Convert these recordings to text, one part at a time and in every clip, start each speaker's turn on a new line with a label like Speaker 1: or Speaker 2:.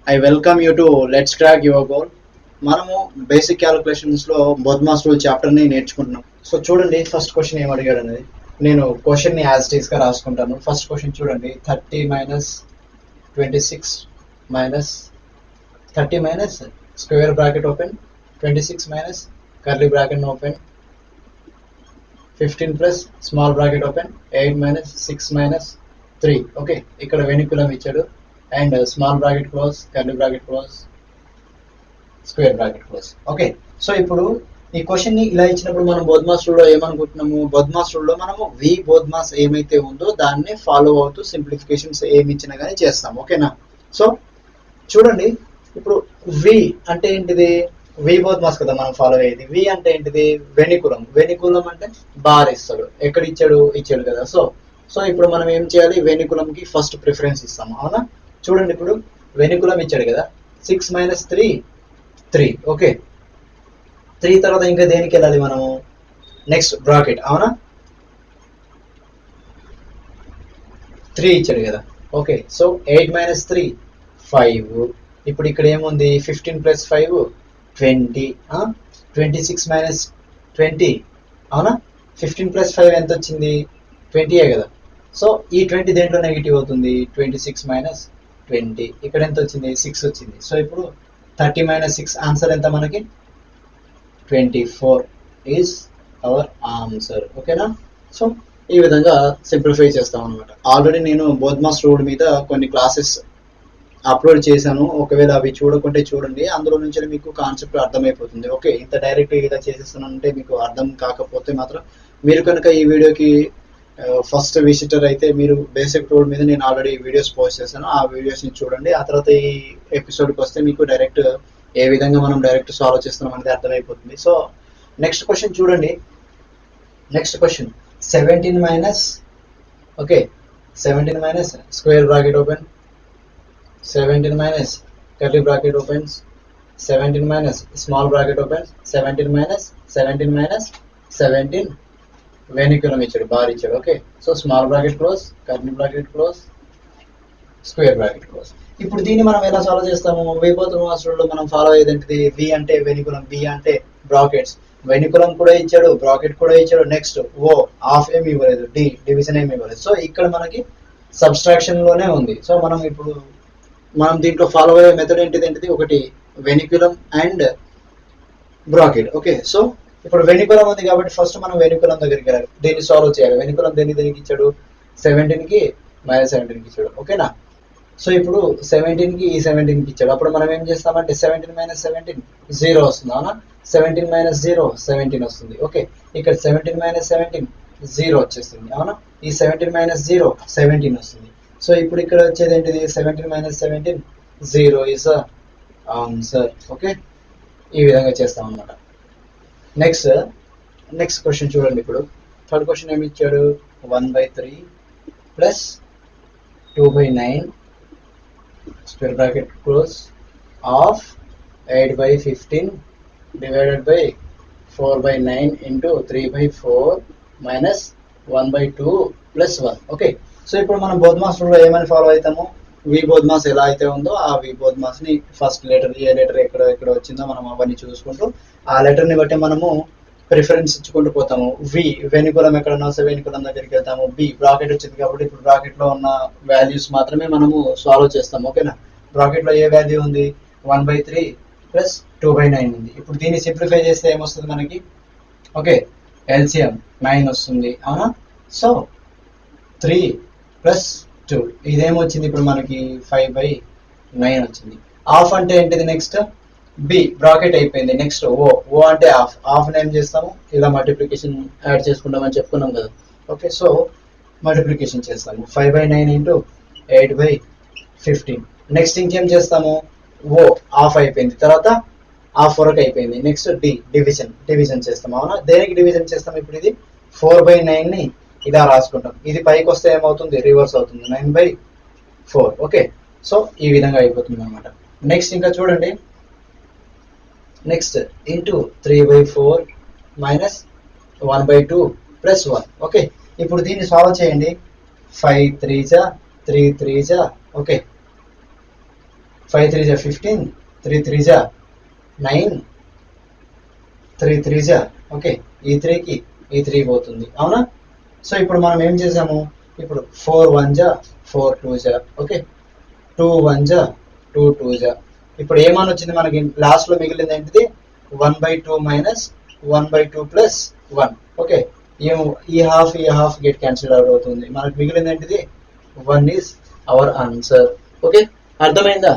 Speaker 1: I welcome you to Let's Crack Your Goal. మనము basic క్యాలిక్యులేషన్స్లో బోద్మాస్ rule చాప్టర్ని నేర్చుకుంటున్నాం. So చూడండి first question ఏం అడిగాడు అనేది. నేను క్వశ్చన్ని యాజ్ ఇట్ ఈస్గా రాసుకుంటాను. ఫస్ట్ క్వశ్చన్ చూడండి, 30 minus 26 minus 30 minus square bracket open, 26 minus curly bracket open, 15 plus small bracket open, 8 minus 6 minus 3. Okay, ఇక్కడ వెనికులం ఇచ్చాడు and small bracket close, curly bracket close, square bracket close. Okay, so ఇప్పుడు ఈ question ని ఇలా ఇచ్చినప్పుడు మనం బోద్మాస్ rule లో ఏమనుకుంటున్నాము, బోద్మాస్ rule లో మనము వి బోద్మాస్ ఏమైతే ఉందో దాన్ని ఫాలో అవుతూ సింప్లిఫికేషన్స్ ఏమి ఇచ్చినా కానీ చేస్తాం. ఓకేనా? సో చూడండి, ఇప్పుడు వి అంటే ఏంటిది, వి బోద్మాస్ కదా మనం ఫాలో అయ్యేది. వి అంటే ఏంటిది, వెనికులం. వెనికులం అంటే బార్ ఇస్తాడు, ఎక్కడ ఇచ్చాడు కదా. సో ఇప్పుడు మనం ఏం చేయాలి, వెనికులంకి ఫస్ట్ ప్రిఫరెన్స్ ఇస్తాము. అవునా? చూడండి, ఇప్పుడు వెనికులం ఇచ్చాడు కదా, 6 మైనస్ 3 3. ఓకే, 3 తర్వాత ఇంకా దేనికి వెళ్ళాలి మనము, నెక్స్ట్ బ్రాకెట్. అవునా? 3 ఇచ్చాడు కదా. Okay, so 8 minus 3 5. ఇప్పుడు ఇక్కడ ఏముంది, 15 ప్లస్ 5 20. 26 మైనస్ 20. అవునా? 15 ప్లస్ 5 ఎంత వచ్చింది, 20 కదా. సో ఈ 20 దేంట్లో నెగిటివ్ అవుతుంది, 26 మైనస్ 20. ఇక్కడ ఎంత వచ్చింది, 6 వచ్చింది. సో ఇప్పుడు 30 మైనస్ 6 ఆన్సర్ ఎంత మనకి, 24 ఈజ్ అవర్ ఆన్సర్. ఓకేనా? సో ఈ విధంగా సింప్లిఫై చేస్తాం అనమాట. ఆల్రెడీ నేను బోద్మాస్ రూల్ మీద కొన్ని క్లాసెస్ అప్లోడ్ చేశాను, ఒకవేళ అవి చూడకుంటే చూడండి, అందులో నుంచి మీకు కాన్సెప్ట్ అర్థమైపోతుంది. ఓకే, ఇంత డైరెక్ట్ ఇలా చేసేస్తానంటే మీకు అర్థం కాకపోతే మాత్రం మీరు కనుక ఈ వీడియోకి ఫస్ట్ విజిటర్ అయితే మీరు బేసిక్ రూల్ మీద నేను ఆల్రెడీ వీడియోస్ పోస్ట్ చేశాను, ఆ వీడియోస్ని చూడండి. ఆ తర్వాత ఈ ఎపిసోడ్కి వస్తే మీకు డైరెక్ట్ ఏ విధంగా మనం డైరెక్ట్ సాల్వ్ చేస్తున్నాం అనేది అర్థమైపోతుంది. సో నెక్స్ట్ క్వశ్చన్ చూడండి, next question 17 minus, okay 17 minus square bracket open, 17 minus curly bracket opens, 17 minus small bracket open, 17 minus 17 minus 17 వెనికులం ఇచ్చాడు, బార్ ఇచ్చాడు. Okay, so small bracket close, curly bracket close, square bracket close. ఇప్పుడు దీన్ని మనం ఎలా solve చేస్తాము, వి బోద్మాస్ rule లో మనం follow అయ్యేది ఏంటిది, వి అంటే వెనికులం, బి అంటే బ్రాకెట్స్. వెనికులం కూడా ఇచ్చాడు, బ్రాకెట్ కూడా ఇచ్చాడు, నెక్స్ట్ ఓ హాఫ్ ఏమి ఇవ్వలేదు, డి డివిజన్ ఏమి ఇవ్వలేదు. సో ఇక్కడ మనకి సబ్స్ట్రాక్షన్ లోనే ఉంది. సో మనం దీంట్లో ఫాలో అయ్యే మెథడ్ ఏంటిది, ఒకటి వెనికులం అండ్ బ్రాకెట్. ఓకే, సో ఇప్పుడు వెనికులం ఉంది కాబట్టి ఫస్ట్ మనం వెనికులం దగ్గరికి వెళ్ళాలి, దీన్ని సాల్వ్ చేయాలి. వెనికులం దేనికి ఇచ్చాడు, 17కి మైనస్ 17కి ఇచ్చాడు. ఓకేనా? సో ఇప్పుడు 17కి ఈ 17కి ఇచ్చాడు. అప్పుడు మనం ఏం చేస్తామంటే 17 మైనస్ 17 0 వస్తుంది. అవునా? 17 మైనస్ 0 17 వస్తుంది. ఓకే, ఇక్కడ 17 మైనస్ 17 0 వచ్చేస్తుంది. అవునా? ఈ 17 మైనస్ 0 17 వస్తుంది. సో ఇప్పుడు ఇక్కడ వచ్చేది ఏంటిది, 17 మైనస్ 17 0 ఈజ్ ఆన్సర్. ఓకే, ఈ విధంగా చేస్తాం అన్నమాట. నెక్స్ట్ క్వశ్చన్ చూడండి, ఇప్పుడు థర్డ్ క్వశ్చన్ ఏమి ఇచ్చాడు, 1/3 plus 2/9 square bracket close of 8/15 divided by 4/9 into 3/4 minus 1/2 plus 1. Okay, so ఇప్పుడు మనం బోద్మాస్ రూల్ లో ఏమని ఫాలో అవుతాము, వి బోద్మాస్ ఎలా అయితే ఉందో ఆ వి బోద్మాస్ ని ఫస్ట్ లెటర్, ఏ లెటర్ ఎక్కడ వచ్చిందో మనం అవన్నీ చూసుకుంటూ ఆ లెటర్ ని బట్టి మనము ప్రిఫరెన్స్ ఇచ్చుకుంటూ పోతాము. వి వెనికులం ఎక్కడన్నా వస్తే వెనికులం దగ్గరికి వెళ్తాము. బి బ్రాకెట్ వచ్చింది కాబట్టి ఇప్పుడు బ్రాకెట్ లో ఉన్న వాల్యూస్ మాత్రమే మనము సాల్వ్ చేస్తాము. ఓకేనా? బ్రాకెట్ లో ఏ వాల్యూ ఉంది, 1/3 ప్లస్ 2/9 ఉంది. ఇప్పుడు దీన్ని సింప్లిఫై చేస్తే ఏమొస్తుంది మనకి, ఓకే ఎల్సిఎం 9 వస్తుంది. అవునా? సో 3 ప్లస్ 2 ఇదేమొచ్చింది ఇప్పుడు మనకి 5/9 వచ్చింది. హాఫ్ అంటే ఏంటిది, నెక్స్ట్ బి బ్రాకెట్ అయిపోయింది, నెక్స్ట్ ఓ అంటే హాఫ్ ఏం చేస్తాము, ఇలా మల్టిప్లికేషన్ యాడ్ చేసుకుంటామని చెప్పుకున్నాం కదా. ఓకే, సో మల్టిప్లికేషన్ చేస్తాము, 5/9 ఇంటూ 8/15. నెక్స్ట్ ఇంకేం చేస్తాము, ఓ హాఫ్ అయిపోయింది, తర్వాత హాఫ్ వరకు అయిపోయింది, నెక్స్ట్ డి డివిజన్ చేస్తాము. అవునా? దేనికి డివిజన్ చేస్తాం, ఇప్పుడు ఇది 4/9 ని ఇలా రాసుకుంటాం, ఇది పైకి వస్తే ఏమవుతుంది, రివర్స్ అవుతుంది, 9/4. ఓకే, సో ఈ విధంగా అయిపోతుంది అనమాట. నెక్స్ట్ ఇంకా చూడండి, next into 3/4 minus 1/2 plus 1. Okay, ఇప్పుడు దీన్ని సాల్వ్ చేయండి, 5 3 3 3 ఓకే 5 3 జా 15, 3 3 జా 9, 3 3 జా ఓకే, ఈ 3కి ఈ 3 పోతుంది అవునా. సో ఇప్పుడు మనం ఏం చేసాము, ఇప్పుడు 4 1 జా 4 2 జా ఓకే, 2 1 జా 2 2 జా. ఇప్పుడు ఏమని వచ్చింది మనకి లాస్ట్లో మిగిలింది ఏంటిది, 1/2 మైనస్ 1/2 ప్లస్ 1 ఓకే. ఈ హాఫ్ గెట్ క్యాన్సిల్ అవుట్ అవుతుంది, మనకు మిగిలింది ఏంటిది 1 ఈజ్ అవర్ ఆన్సర్ ఓకే. అర్థమైందా?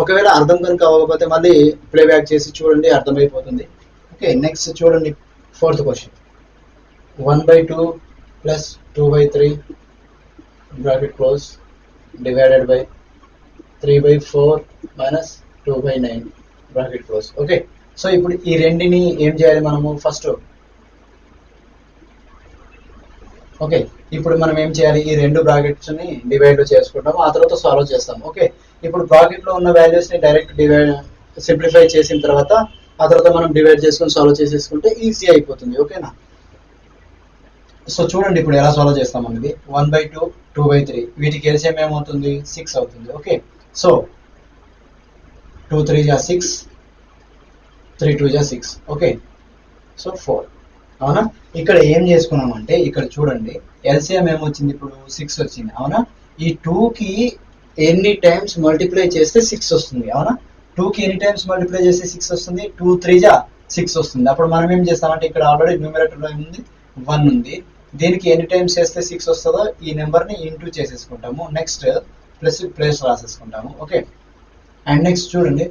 Speaker 1: ఒకవేళ అర్థం కనుక అవ్వకపోతే మళ్ళీ ప్లేబ్యాక్ చేసి చూడండి, అర్థమైపోతుంది ఓకే. నెక్స్ట్ చూడండి 4th question, 1/2 plus 2/3 bracket close divided by 3/4 minus 2/9 bracket close okay. So ఇప్పుడు ఈ రెండిని ఏం చేయాలి మనము ఫస్ట్ ఓకే. ఇప్పుడు మనం ఏం చేయాలి, ఈ రెండు బ్రాకెట్స్ని డివైడ్ చేసుకుంటాము, ఆ తర్వాత సాల్వ్ చేస్తాము ఓకే. ఇప్పుడు బ్రాకెట్లో ఉన్న వాల్యూస్ని డైరెక్ట్ సింప్లిఫై చేసిన తర్వాత ఆ తర్వాత మనం డివైడ్ చేసుకొని సాల్వ్ చేసేసుకుంటే ఈజీ అయిపోతుంది ఓకేనా. సో చూడండి ఇప్పుడు ఎలా సాల్వ్ చేస్తాం అనేది, 1/2 2/3 వీటికి ఎల్సిఎం ఏమవుతుంది 6 అవుతుంది ఓకే. సో 2 3 జా 6, 3 2 జా 6 ఓకే. సో 4 అవునా. ఇక్కడ ఏం చేసుకున్నామంటే ఇక్కడ చూడండి ఎల్సిఎం ఏమొచ్చింది ఇప్పుడు 6 వచ్చింది అవునా. ఈ 2కి ఎన్ని టైమ్స్ మల్టిప్లై చేస్తే 6 వస్తుంది అవునా. 2కి ఎన్ని టైమ్స్ మల్టిప్లై చేస్తే 6 వస్తుంది, 2 3 జా 6 వస్తుంది. అప్పుడు మనం ఏం చేస్తామంటే ఇక్కడ ఆల్రెడీ న్యూమరేటర్లో ఉంది 1 ఉంది, దీనికి ఎన్ని టైమ్స్ చేస్తే 6 వస్తుందో ఈ నెంబర్ని ఇంటూ చేసేసుకుంటాము, నెక్స్ట్ ప్లస్ రాసేసుకుంటాము ఓకే. అండ్ నెక్స్ట్ చూడండి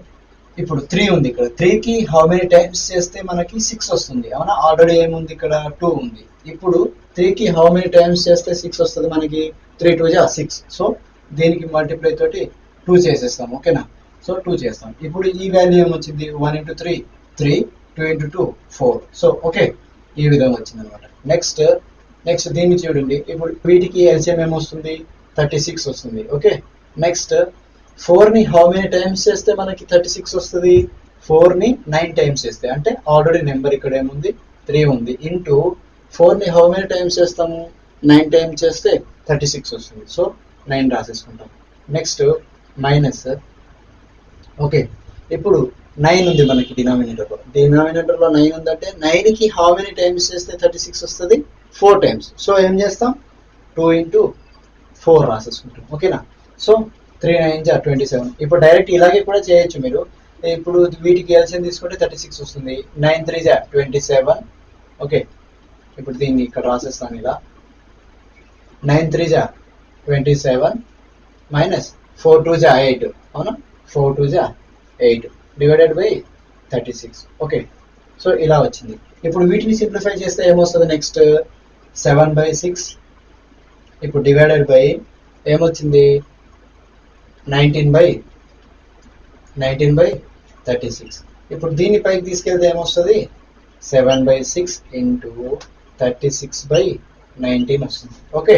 Speaker 1: ఇప్పుడు 3 ఉంది, ఇక్కడ 3కి హౌ మెనీ టైమ్స్ చేస్తే మనకి 6 వస్తుంది అవునా. ఆల్రెడీ ఏముంది ఇక్కడ 2 ఉంది, ఇప్పుడు 3కి హౌ మెనీ టైమ్స్ చేస్తే 6 వస్తుంది మనకి, 3 2 జా 6. సో దీనికి మల్టిప్లై తోటి 2 చేసేస్తాం ఓకేనా. సో 2 చేస్తాం, ఇప్పుడు ఈ వాల్యూ ఏమొచ్చింది 1 × 3 3, 2 × 2 4. సో ఓకే ఈ విధంగా వచ్చింది అనమాట. నెక్స్ట్ దీన్ని చూడండి, ఇప్పుడు వీటికి ఎల్సిఎం ఏమొస్తుంది 36 వస్తుంది ఓకే. నెక్స్ట్ 4ని హౌ మెనీ టైమ్స్ చేస్తే మనకి 36 వస్తుంది, 4ని 9 టైమ్స్ చేస్తే, అంటే ఆల్రెడీ నెంబర్ ఇక్కడ ఏముంది 3 ఉంది, ఇంటూ 4ని హౌ మెనీ టైమ్స్ చేస్తాము 9 టైమ్స్ చేస్తే 36 వస్తుంది. సో 9 రాసేసుకుంటాం. Next minus okay. ఇప్పుడు 9 ఉంది మనకి డినామినేటర్లో 9 ఉందంటే 9కి హౌ మెనీ టైమ్స్ చేస్తే 36 వస్తుంది 4 టైమ్స్. సో ఏం చేస్తాం 2 × 4 రాసేసుకుంటాం ఓకేనా. సో 3 9 జా 27. ఇప్పుడు డైరెక్ట్ ఇలాగే కూడా చేయొచ్చు మీరు, ఇప్పుడు వీటికి ఎల్సిఎం తీసుకుంటే 36 వస్తుంది, 9 3 జా 27 ఓకే. ఇప్పుడు దీన్ని ఇక్కడ రాసేస్తాను ఇలా, 9 3 జా 27 మైనస్ 4 2 జా 8 అవునా, 4 2 జా 8 డివైడెడ్ బై 36 ఓకే. సో ఇలా వచ్చింది. ఇప్పుడు వీటిని సింప్లిఫై చేస్తే ఏమొస్తుంది నెక్స్ట్ 7/6, ఇప్పుడు డివైడెడ్ బై ఏమొచ్చింది 19/36. ఇప్పుడు దీన్ని పైకి తీసుకెళ్తే ఏమొస్తుంది 7/6 ఇంటూ 36/19 వస్తుంది ఓకే.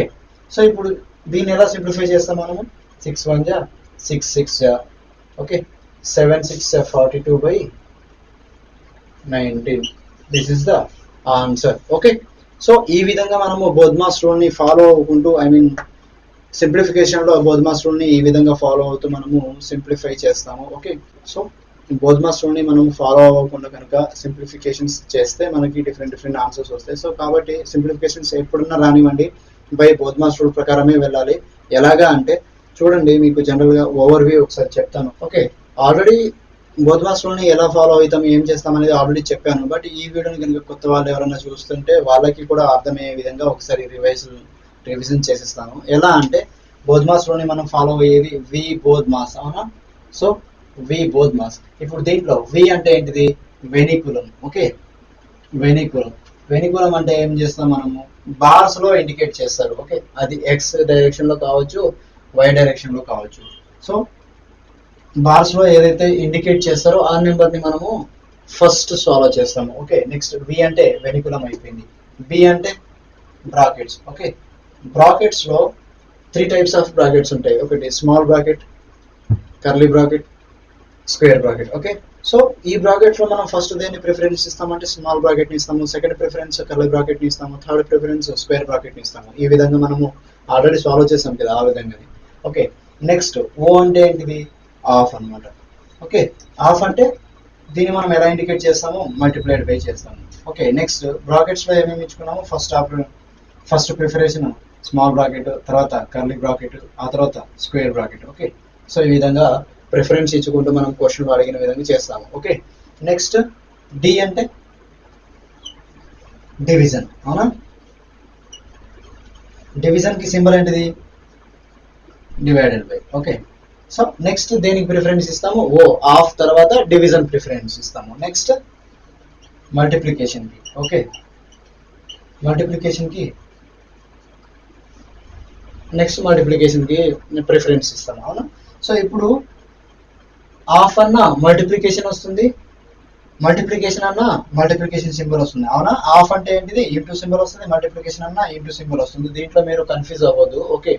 Speaker 1: సో ఇప్పుడు దీన్ని ఎలా సింప్లిఫై చేస్తాం మనము, 6 1 జా 6 6 జా ఓకే, 7 6 జా 42/19. This is the answer okay. So ఈ విధంగా మనము బోధ్మాస్ రూల్ని ఫాలో అవ్వకుంటూ సింప్లిఫికేషన్లో బోధ్మాస్ రూల్ని ఈ విధంగా ఫాలో అవుతూ మనము సింప్లిఫై చేస్తాము ఓకే. సో బోధ్మాస్ రూల్ని మనం ఫాలో అవ్వకుండా కనుక సింప్లిఫికేషన్స్ చేస్తే మనకి డిఫరెంట్ ఆన్సర్స్ వస్తాయి. సో కాబట్టి సింప్లిఫికేషన్స్ ఎప్పుడున్నా రానివ్వండి బై బోధ్మాస్ రూల్ ప్రకారమే వెళ్ళాలి. ఎలాగా అంటే చూడండి, మీకు జనరల్గా ఓవర్వ్యూ ఒకసారి చెప్తాను ఓకే. ఆల్రెడీ బోధ్మాస్ రూల్ని ఎలా ఫాలో అవుతాం ఏం చేస్తాం అనేది ఆల్రెడీ చెప్పాను, బట్ ఈ వీడియోని కనుక కొత్త వాళ్ళు ఎవరైనా చూస్తుంటే వాళ్ళకి కూడా అర్థమయ్యే విధంగా ఒకసారి రివిజన్ చేసేస్తాను. ఎలా అంటే బోధ్మాస్ రూల్ని మనం ఫాలో అయ్యేది వి బోధ్మాస్ అవునా. సో వి బోధ్మాస్, ఇప్పుడు దీంట్లో వి అంటే ఏంటిది వెనికులం ఓకే. వెనికులం అంటే ఏం చేస్తాం మనము బార్స్ లో ఇండికేట్ చేస్తారు ఓకే. అది ఎక్స్ డైరెక్షన్ లో కావచ్చు, వై డైరెక్షన్ లో కావచ్చు. సో బార్స్ లో ఏదైతే ఇండికేట్ చేస్తారో ఆ నెంబర్ ని మనము ఫస్ట్ సాల్వ్ చేస్తాము ఓకే. నెక్స్ట్ వి అంటే వెనికులం అయిపోయింది, బి అంటే బ్రాకెట్స్ ఓకే. బ్రాకెట్స్ లో 3 టైప్స్ ఆఫ్ బ్రాకెట్స్ ఉంటాయి, ఒకటి small bracket, curly bracket, square bracket okay. So ఈ బ్రాకెట్ లో మనం ఫస్ట్ దేన్ని ప్రిఫరెన్స్ ఇస్తామంటే స్మాల్ బ్రాకెట్ ని ఇస్తాము, సెకండ్ ప్రిఫరెన్స్ కర్లీ బ్రాకెట్ ని ఇస్తాము, థర్డ్ ప్రిఫరెన్స్ స్క్వేర్ బ్రాకెట్ ని ఇస్తాము. ఈ విధంగా మనము ఆల్రెడీ సాల్వ్ చేసాం కదా ఆ విధంగానే ఓకే. నెక్స్ట్ ఓ అంటే ఏంటిది ఆఫ్ అనమాట. ఓకే, ఆఫ్ అంటే దీన్ని మనం ఎలా ఇండికేట్ చేస్తాము, మల్టిప్లైడ్ బై చేస్తాము. ఓకే, నెక్స్ట్ బ్రాకెట్స్లో ఏమేమి ఇచ్చుకున్నాము, ఫస్ట్ ప్రిఫరేషన్ స్మాల్ బ్రాకెట్, తర్వాత కర్లీ బ్రాకెట్, ఆ తర్వాత స్క్వేర్ బ్రాకెట్. ఓకే, సో ఈ విధంగా ప్రిఫరెన్స్ ఇచ్చుకుంటూ మనం క్వశ్చన్ అడిగిన విధంగా చేస్తాము. ఓకే, నెక్స్ట్ డి అంటే డివిజన్. అవునా, డివిజన్కి సింబల్ ఏంటిది, divided by. Okay, so next దేనికి ప్రిఫరెన్స్ ఇస్తాము, ఓ ఆఫ్ తర్వాత డివిజన్ ప్రిఫరెన్స్ ఇస్తాము. నెక్స్ట్ మల్టిప్లికేషన్కి. ఓకే, మల్టిప్లికేషన్కి ప్రిఫరెన్స్ ఇస్తాము. అవునా, సో ఇప్పుడు ఆఫ్ అన్న మల్టిప్లికేషన్ వస్తుంది, మల్టిప్లికేషన్ అన్న మల్టిప్లికేషన్ సింబల్ వస్తుంది. అవునా, ఆఫ్ అంటే ఏంటిది, ఇంటూ సింబల్ వస్తుంది, మల్టిప్లికేషన్ అన్న ఇంటూ సింబల్ వస్తుంది. దీంట్లో మీరు కన్ఫ్యూజ్ అవ్వద్దు. ఓకే,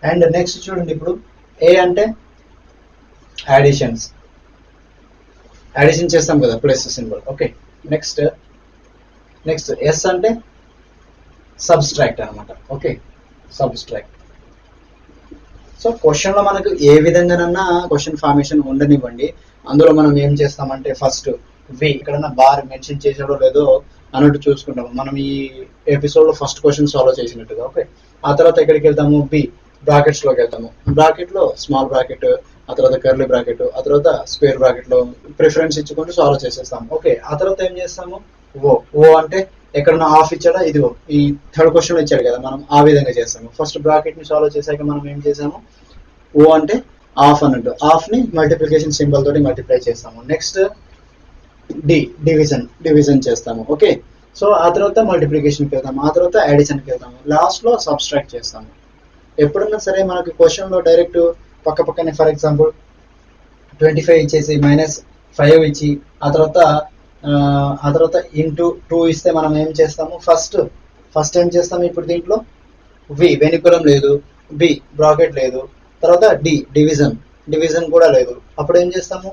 Speaker 1: అండ్ నెక్స్ట్ చూడండి, ఇప్పుడు ఏ అంటే యాడిషన్ చేస్తాం కదా, plus symbol. Okay, next S అంటే సబ్స్ట్రాక్ట్ అనమాట. Okay, subtract. సో క్వశ్చన్లో మనకు ఏ విధంగానన్నా క్వశ్చన్ ఫార్మేషన్ ఉండనివ్వండి, అందులో మనం ఏం చేస్తామంటే ఫస్ట్ వి ఎక్కడన్నా బార్ మెన్షన్ చేసాడో లేదో అన్నట్టు చూసుకుంటాము. మనం ఈ ఎపిసోడ్లో ఫస్ట్ క్వశ్చన్ సాల్వ్ చేసినట్టుగా. ఓకే, ఆ తర్వాత ఎక్కడికి వెళ్తాము, బి బ్రాకెట్స్లోకి వెళ్తాము. బ్రాకెట్లో స్మాల్ బ్రాకెట్, ఆ తర్వాత కర్లీ బ్రాకెట్, ఆ తర్వాత స్క్వేర్ బ్రాకెట్లో ప్రిఫరెన్స్ ఇచ్చుకుంటూ సాల్వ్ చేసేస్తాము. ఓకే, ఆ తర్వాత ఏం చేస్తాము, ఓ అంటే ఎక్కడన్నా ఆఫ్ ఇచ్చాడా, ఇదిగో ఈ థర్డ్ క్వశ్చన్ ఇచ్చాడు కదా, మనం ఆ విధంగా చేస్తాము. ఫస్ట్ బ్రాకెట్ని సాల్వ్ చేశాక మనం ఏం చేసాము, ఓ అంటే ఆఫ్ అన్నట్టు, ఆఫ్ని మల్టిప్లికేషన్ సింబల్ తోటి మల్టిప్లై చేస్తాము. నెక్స్ట్ డివిజన్ చేస్తాము. ఓకే, సో ఆ తర్వాత మల్టిప్లికేషన్కి వెళ్తాము, ఆ తర్వాత యాడిషన్కి వెళ్తాము, లాస్ట్లో సబ్స్ట్రాక్ట్ చేస్తాము. ఎప్పుడన్నా సరే మనకి క్వశ్చన్లో డైరెక్ట్ పక్క పక్కనే, ఫర్ ఎగ్జాంపుల్ 25 ఇచ్చేసి -5 ఇచ్చి ఆ తర్వాత ఇంటూ 2 ఇస్తే మనం ఏం చేస్తాము, ఫస్ట్ ఏం చేస్తాము, ఇప్పుడు దీంట్లో వి వెనుకులం లేదు, బి బ్రాకెట్ లేదు, తర్వాత డివిజన్ కూడా లేదు. అప్పుడు ఏం చేస్తాము,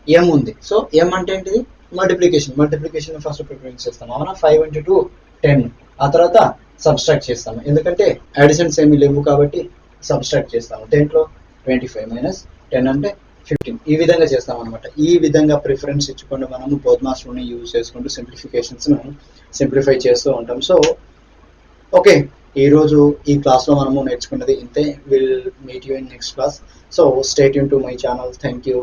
Speaker 1: ఎం ఉంది. సో ఎం అంటే ఏంటిది, మల్టిప్లికేషన్ ఫస్ట్ ప్రిఫరెన్స్ చేస్తాము. అవునా, 5 × 2 10, ఆ తర్వాత సబ్స్ట్రాక్ట్ చేస్తాము, ఎందుకంటే అడిషన్స్ ఏమీ లేవు కాబట్టి సబ్స్ట్రాక్ట్ చేస్తాము. దేంట్లో 25 - 10 అంటే 15. ఈ విధంగా చేస్తాం అనమాట. ఈ విధంగా ప్రిఫరెన్స్ ఇచ్చుకుంటూ మనము బోధ్మాస్ రూల్ని యూజ్ చేసుకుంటూ సింప్లిఫై చేస్తూ ఉంటాం. సో ఓకే, ఈరోజు ఈ క్లాస్లో మనము నేర్చుకున్నది ఇంతే. Will meet you in next class. So stay tune to my channel. Thank you.